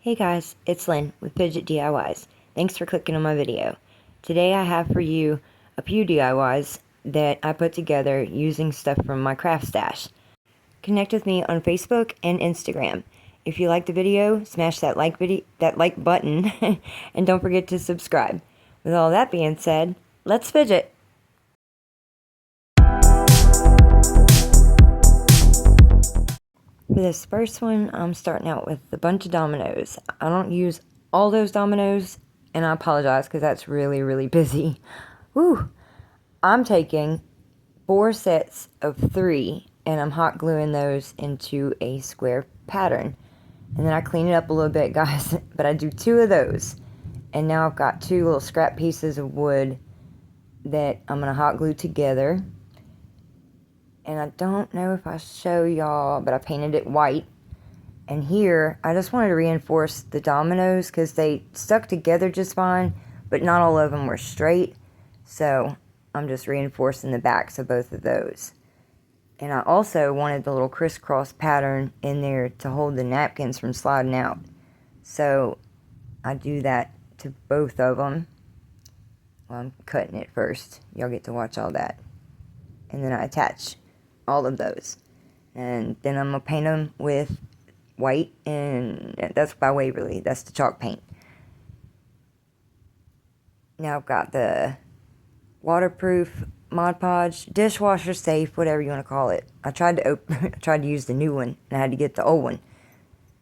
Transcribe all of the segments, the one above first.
Hey guys, it's Lynn with Fidget DIYs. Thanks for clicking on my video. Today I have for you a few DIYs that I put together using stuff from my craft stash. Connect with me on Facebook and Instagram. If you like the video, smash that like button and don't forget to subscribe. With all that being said, let's fidget. For this first one, I'm starting out with a bunch of dominoes. I don't use all those dominoes, and I apologize because that's really busy. Woo! I'm taking 4 sets of 3, and I'm hot gluing those into a square pattern. And then I clean it up a little bit, guys, but I do 2 of those. And now I've got 2 little scrap pieces of wood that I'm going to hot glue together. And I don't know if I show y'all, but I painted it white. And here, I just wanted to reinforce the dominoes because they stuck together just fine, but not all of them were straight. So I'm just reinforcing the backs of both of those. And I also wanted the little crisscross pattern in there to hold the napkins from sliding out. So I do that to both of them. Well, I'm cutting it first. Y'all get to watch all that. And then I attach all of those. And then I'm going to paint them with white, and that's by Waverly. That's the chalk paint. Now I've got the waterproof Mod Podge, dishwasher safe, whatever you want to call it. I tried to use the new one, and I had to get the old one.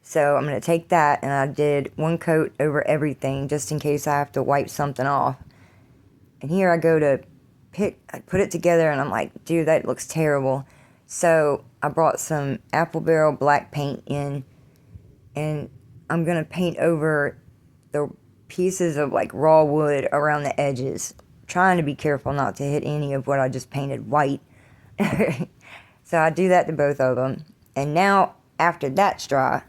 So I'm going to take that, and I did 1 coat over everything, just in case I have to wipe something off. And here I go to I put it together, and I'm like, dude, that looks terrible. So I brought some apple barrel black paint in, and I'm going to paint over the pieces of like raw wood around the edges, trying to be careful not to hit any of what I just painted white. So I do that to both of them. And now, after that's dry,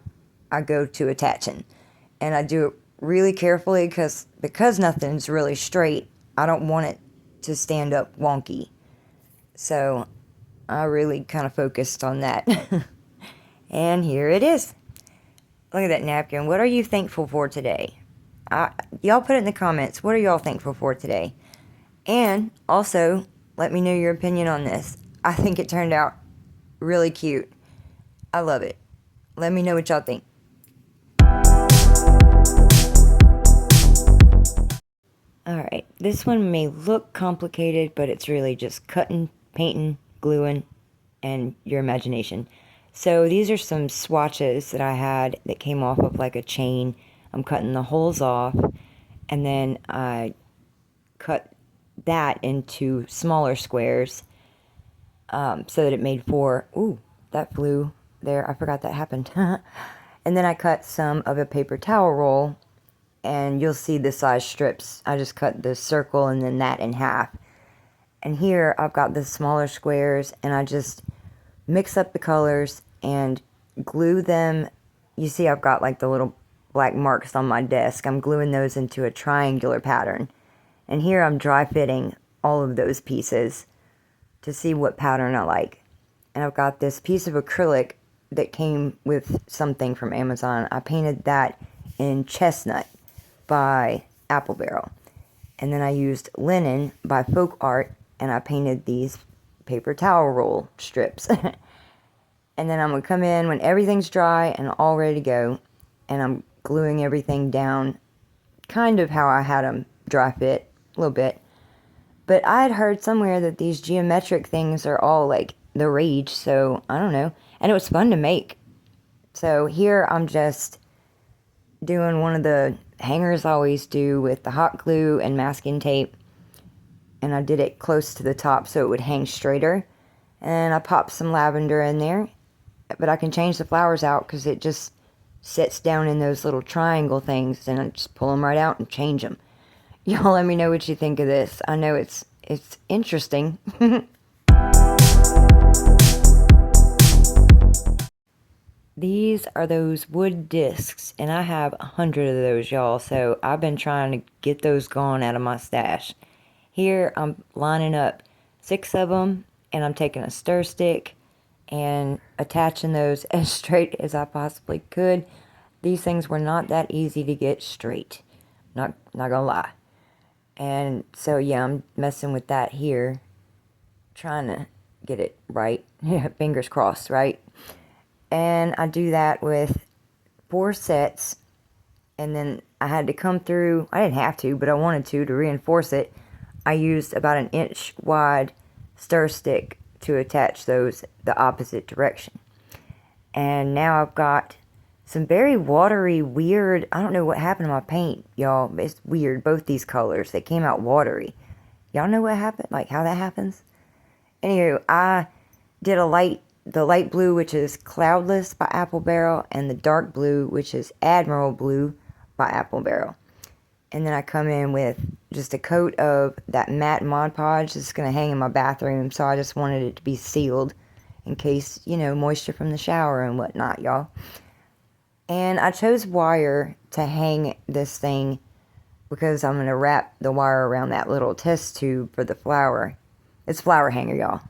I go to attaching. And I do it really carefully because nothing's really straight, I don't want it to stand up wonky. So I really kind of focused on that. And here it is. Look at that napkin. What are you thankful for today? Y'all put it in the comments. What are y'all thankful for today? And also, let me know your opinion on this. I think it turned out really cute. I love it. Let me know what y'all think. Alright, this one may look complicated, but it's really just cutting, painting, gluing, and your imagination. So these are some swatches that I had that came off of like a chain. I'm cutting the holes off, and then I cut that into smaller squares so that it made 4. Ooh, that flew there. I forgot that happened. And then I cut some of a paper towel roll, and you'll see the size strips. I just cut the circle and then that in half. And here I've got the smaller squares, and I just mix up the colors and glue them. You see I've got like the little black marks on my desk. I'm gluing those into a triangular pattern. And here I'm dry fitting all of those pieces to see what pattern I like. And I've got this piece of acrylic that came with something from Amazon. I painted that in Chestnut by Apple Barrel. And then I used Linen by Folk Art, and I painted these paper towel roll strips. And then I'm going to come in when everything's dry and all ready to go, and I'm gluing everything down kind of how I had them dry fit, a little bit. But I had heard somewhere that these geometric things are all like the rage, so I don't know. And it was fun to make. So here I'm just doing one of the hangers I always do with the hot glue and masking tape. And I did it close to the top so it would hang straighter. And I popped some lavender in there. But I can change the flowers out because it just sits down in those little triangle things. And I just pull them right out and change them. Y'all let me know what you think of this. I know it's interesting. These are those wood discs, and I have 100 of those, y'all, so I've been trying to get those gone out of my stash. Here, I'm lining up 6 of them, and I'm taking a stir stick and attaching those as straight as I possibly could. these things were not that easy to get straight. Not gonna lie. And so, yeah, I'm messing with that here. Trying to get it right. Yeah, fingers crossed, right? And I do that with 4 sets. And then I had to come through, I didn't have to, but I wanted to reinforce it. I used about an inch wide stir stick to attach those the opposite direction. And now I've got some very watery, weird, I don't know what happened to my paint, y'all. It's weird, both these colors. They came out watery. Y'all know what happened? Like how that happens? Anyway, I did the light blue, which is Cloudless by Apple Barrel, and the dark blue, which is Admiral Blue by Apple Barrel. And then I come in with just a coat of that matte Mod Podge that's going to hang in my bathroom, so I just wanted it to be sealed in case, you know, moisture from the shower and whatnot, y'all. And I chose wire to hang this thing because I'm going to wrap the wire around that little test tube for the flower. It's flower hanger, y'all.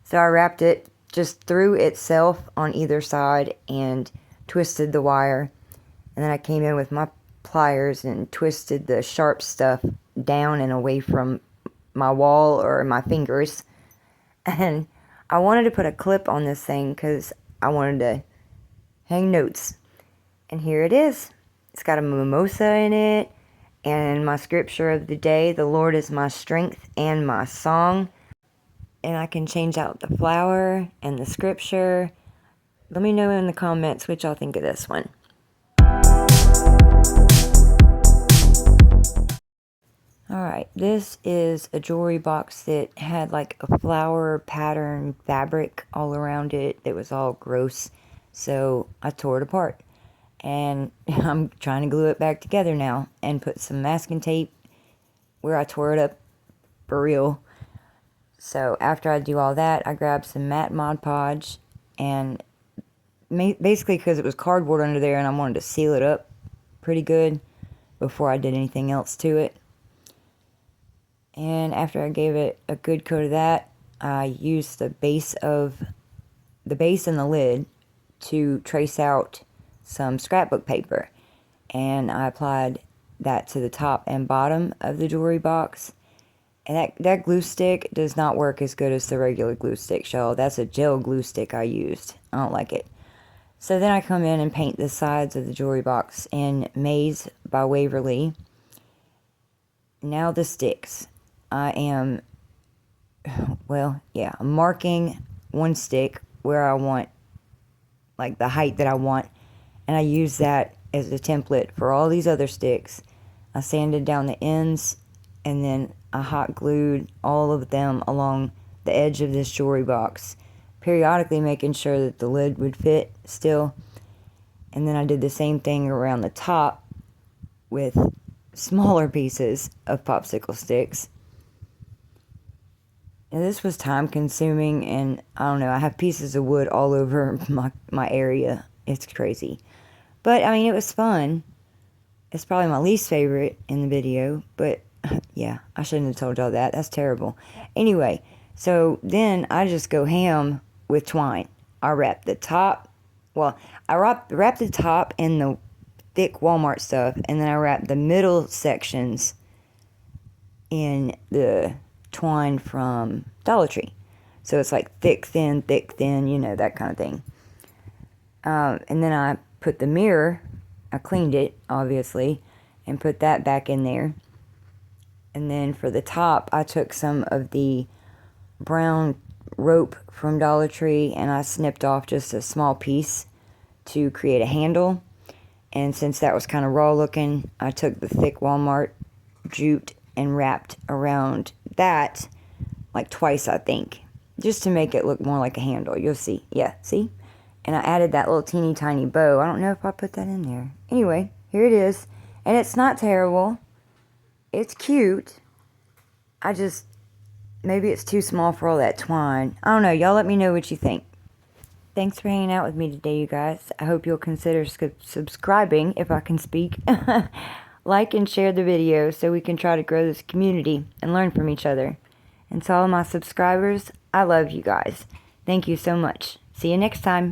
So I wrapped it just through itself on either side and twisted the wire. And then I came in with my pliers and twisted the sharp stuff down and away from my wall or my fingers. And I wanted to put a clip on this thing because I wanted to hang notes. And here it is. It's got a mimosa in it. And my scripture of the day, the Lord is my strength and my song. And I can change out the flower and the scripture. Let me know in the comments what y'all think of this one. Alright, this is a jewelry box that had like a flower pattern fabric all around it. It was all gross. So I tore it apart. And I'm trying to glue it back together now and put some masking tape where I tore it up for real. So after I do all that, I grab some matte Mod Podge, and basically because it was cardboard under there and I wanted to seal it up pretty good before I did anything else to it. And after I gave it a good coat of that, I used the base and the lid to trace out some scrapbook paper, and I applied that to the top and bottom of the jewelry box. And that glue stick does not work as good as the regular glue stick, y'all. That's a gel glue stick I used. I don't like it. So then I come in and paint the sides of the jewelry box in Maze by Waverly. Now the sticks. I am, well, yeah, I'm marking one stick where I want, like the height that I want. And I use that as a template for all these other sticks. I sanded down the ends, and then I hot glued all of them along the edge of this jewelry box, periodically making sure that the lid would fit still. And then I did the same thing around the top with smaller pieces of popsicle sticks. And this was time consuming, and I don't know, I have pieces of wood all over my area. It's crazy. But, I mean, it was fun. It's probably my least favorite in the video, but yeah, I shouldn't have told y'all that. That's terrible. Anyway, so then I just go ham with twine. I wrap the top, well, I wrap the top in the thick Walmart stuff, and then I wrap the middle sections in the twine from Dollar Tree. So it's like thick, thin, you know, that kind of thing. And then I put the mirror, I cleaned it, obviously, and put that back in there. And then for the top, I took some of the brown rope from Dollar Tree, and I snipped off just a small piece to create a handle. And since that was kind of raw looking, I took the thick Walmart jute and wrapped around that like twice, I think, just to make it look more like a handle. You'll see. Yeah, see? And I added that little teeny tiny bow. I don't know if I put that in there. Anyway, here it is. And it's not terrible. It's cute. Maybe it's too small for all that twine. I don't know. Y'all let me know what you think. Thanks for hanging out with me today, you guys. I hope you'll consider subscribing, if I can speak. Like and share the video so we can try to grow this community and learn from each other. And to all my subscribers, I love you guys. Thank you so much. See you next time.